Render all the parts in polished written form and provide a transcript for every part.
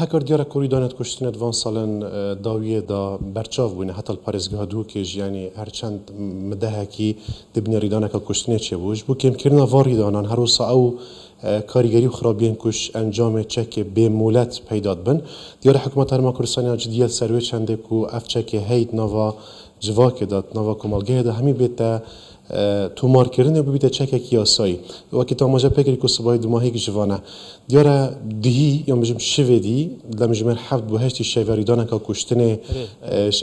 هکر دیاره کوری دانت کشتن دوان سالن داویه دا برچاو بونه حتی الپارزگاه دو کش یعنی هرچند مده کی دبنی ریدانه که کشتنه چه بوش بو کم کرنا واری دانان هر روز او کارگری و خرابین کش انجام چک به مولت پیداد بن دیاره حکومت هرما کردستان جدیل سروی چنده کو اف چک هید نوا جواک داد نوا کمالگه ده همی بیت تومار کردن و بیت چک کیاسایی وقتی تا ماجا پکری که صبای دو ماهی جوانه دیاره دهی یا مجمع شودی لمجمع حفظ بهشتی شیواری دانه که کشتنه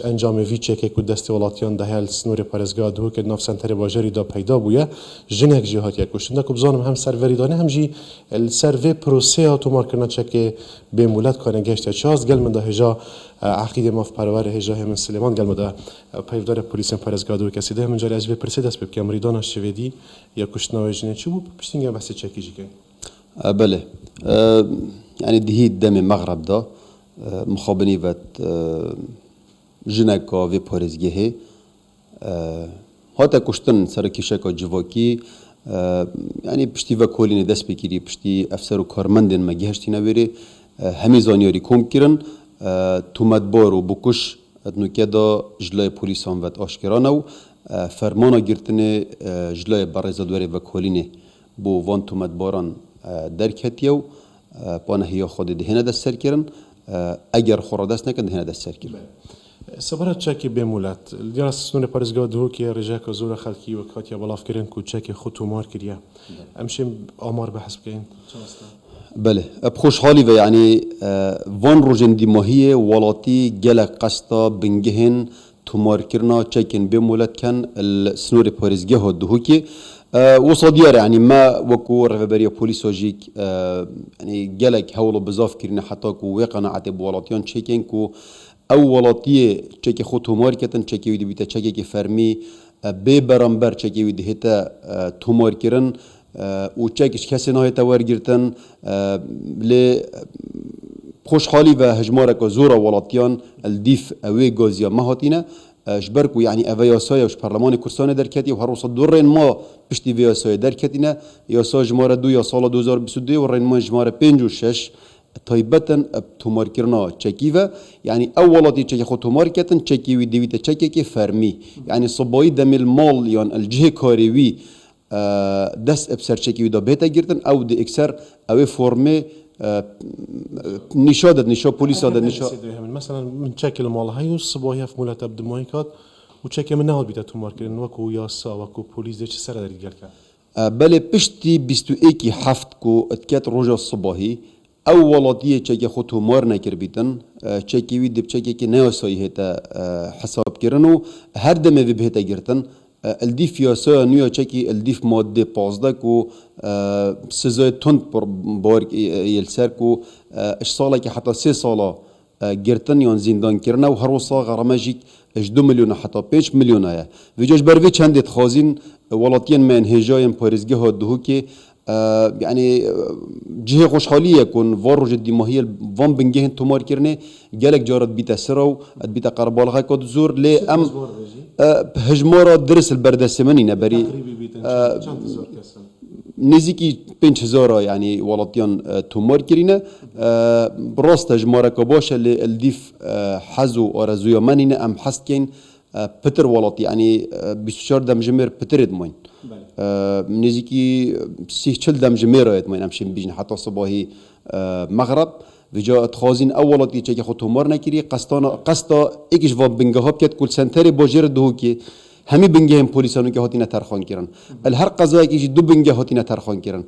انجام وی چک که دست ولاتیان ده هل سنور پارزگاه دو که ناف سنتر باجری دا پیدا بوده جنگ جهات یک کشتن که بزنم هم سروری دانه هم جی السروی پروسه تومار کردن چک به مولد کنه گشته چاست گل من ده هجا عقیده ماف پرور هجا هم سلیمان گل من ده پیودار پلیس پارزگاه دو کسی ده من جاری از پرسید است که مریدان شودی یا کشتن و جنگ چی بود پشتینگه بحث چکی جیگه بله يعني دهي دم مغرب دا مخابني وات جنكا في باريزجيه هاتا كشتن سر كيشكا جواكي يعني بشتي وكولين دست بكيري بشتي افسر و كارمندن ما جهشتي نويري همي زانياري كوم كيرن تومدبار و بكش اتنو كدا جلاي بوليسان وات آشكرانو فرمانا گرتن جلاي برزادواري وكولين بو وان تومدباران درکتیو پانه هیا خود دهنه دست سر کردن اگر خورا دست نکن دهنه دست سر کردن. سبارت چکی بمولت دیار سنون پارزگاه دو که رجاک زور خالقی و کاتیا بالاف کردن کو چکی خود تومار کردیا. امشیم آمار بحث بکن. بله بخوش حالی و یعنی وان روزن دیماهی ولاتی جل قسطا بنجهن تومار کردن چکن بمولت کن السنور پارزگاه دو که وصديار يعني ما وكو رهبرية بوليس وجيك يعني جالك هولو بزاف كرنا حتى كو وقنا عتب ولاتيان تشيكين كو او ولاتيه تشيكي خوتو ماركتن تشيكي ويدي بيتا تشيكي فرمي ببرامبر تشيكي ويدي هتا تومار كرن و تشيكيش كسي نهاية ورگرتن ل خوش حالي و هجمارك زورا ولاتيان الديف اوي غازيا مهاتينا جبركو يعني أفياسايا وش برلمان كردستان دركتي وهروص دورين ما بشتي فياسايا دركتينا ياسا جمارة دو يا سال 2022 ورين ما جمارة 5 و 6 تايبتن تومار كرنا تشكيفا يعني أولاتي تشكي خو تومار كتن تشكي وي ديويتا تشكي كي فرمي يعني صباي دم المال يعني الجهة كاريوي دس ابسر تشكي ودا بيتا جرتن أو دي اكسر أو فورمي نشادت نشا بوليس هذا نشا مثلا من شكل مال هاي والصبايا في مولات ابد مايكات وشكل من نهاد بيتا تومار كرن وكو ياسا وكو بوليس ديش سر داري قالك بله بشتي بيستو ايكي حفت كو اتكات روجا الصباحي اولاتيه تشكي خو تومار نكر بيتن تشكي ويد بتشكي كي نياساي هتا حساب كرنو هر دمه في بهتا جرتن الديف ياسا نيو تشكي الديف ماده 15 كو سزای تند بار يلسر كو اش ساله كي حتى 3 ساله گرتن يان زندان كرنا و هر وصا غرامجيك اش 2 مليون حتى 5 مليون ايا ويجوش بروي چند خازين ولاتين من هجاين بارزگاه دهو كي يعني جهه خوشحاليه يكون وروج الدماهيه وان بنجهن تومار كرنه جالك جارت بيتا سرو بيتا قربالغا كود زور لي ام هجمارا درس البردسمني نبري نزيكي 5000 يعني ولاتيان تومار كرينه براست هجمارا كباشه الديف حزو ارزويا منينه ام حسكين بتر ولاتي يعني 24 دم جمير بترد موين نزيكي 6 دم جمير موين امشي بيجن حتى صباحي مغرب وجا تخازين اولاتي تشكي خو تومار نكري قسطا ايكش فاب بنگهاب كت كل سنتري باجر دهوكي همي بنگهم پولیسانو که هاتینا ترخان کردن الهر قضایی که دو بنگه هاتینا ترخان کردن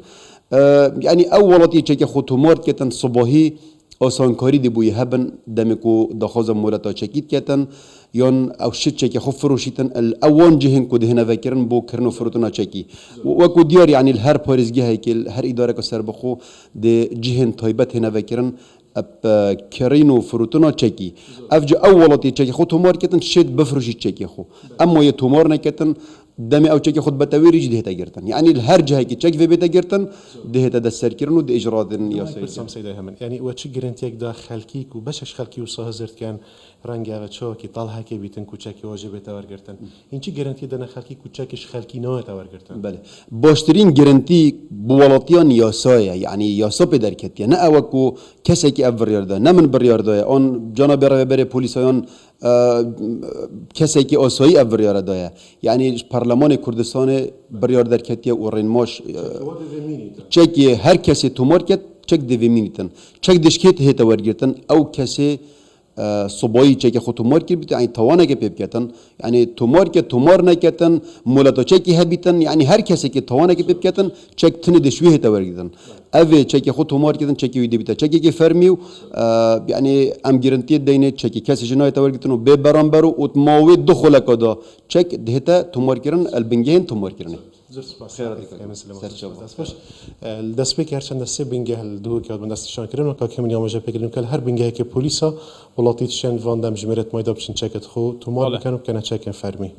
يعني اولاتي تشكي خو تومار كتن صباحي آسانکاری دی بوی هبن دمکو دخواز مولتا چکید کتن یان او شت چکی خوب فروشیتن الاوان جهن کو دهنا فکرن بو کرنو فروتنا چکی و کو دیار يعني الهر پارزگی هی که هر اداره کو سر بخو د جهن طيبت هنا فکرن اب کرینو فروتنا چکی افج اولاتي چکی خو تومار کتن شت بفروشی چکی خو اما ی تومار نکتن دم او چک خود بتویریج دهتا گرتن يعني الهر جهه کی چک في بيتا گرتن دهتا دستر كرن و ده اجراءات ياسر برسام سيدا همن يعني وچی گرنتیک دا خلکی کو بشش خلکی و سازرد کن رنگ او چو کی طالها کی بیتن کوچکی واجب تاور گرتن این چی گرنتی دنا خلکی کوچکش خلکی نه تاور گرتن بله باشترین گرنتی بولاتیان یاسایه یعنی یاسا پیدا کردی نه اوکو کسی که ابریارده نه من بریارده آن جناب رهبر پلیسایان کسی که آسایی ابریارده یعنی پارلمان کردستان بریاردر کردی و رنماش چک هر کسی تومار کرد چک دویمینیتن چک دشکیت هیتا ورگرتن او کسی صبایی چه که خود تومار کرد بیت یعنی توانه که پیب کردن یعنی تومار که تومار نکردن مولتا چه که هبیتن یعنی هر کسی که توانه که پیب کردن چه تنه دشویه تورگیدن اوه چه که خود تومار کردن چه که ویدی بیت چه که فرمیو یعنی ام گرنتی دینه چه که کسی جنای تورگیدن و به برانبر و اتماوی دخول کدا چه دهتا تومار کردن البنگهن تومار کردن دست بکر چند دسته بینگه هل دو که من دستشان کردن و که کمی نیامجه بگیریم که هر بینگه که پلیسا ولاتیت شن واندم جمرت مایدا بچن چکت خو تو مال بکنم کنه چکن فرمی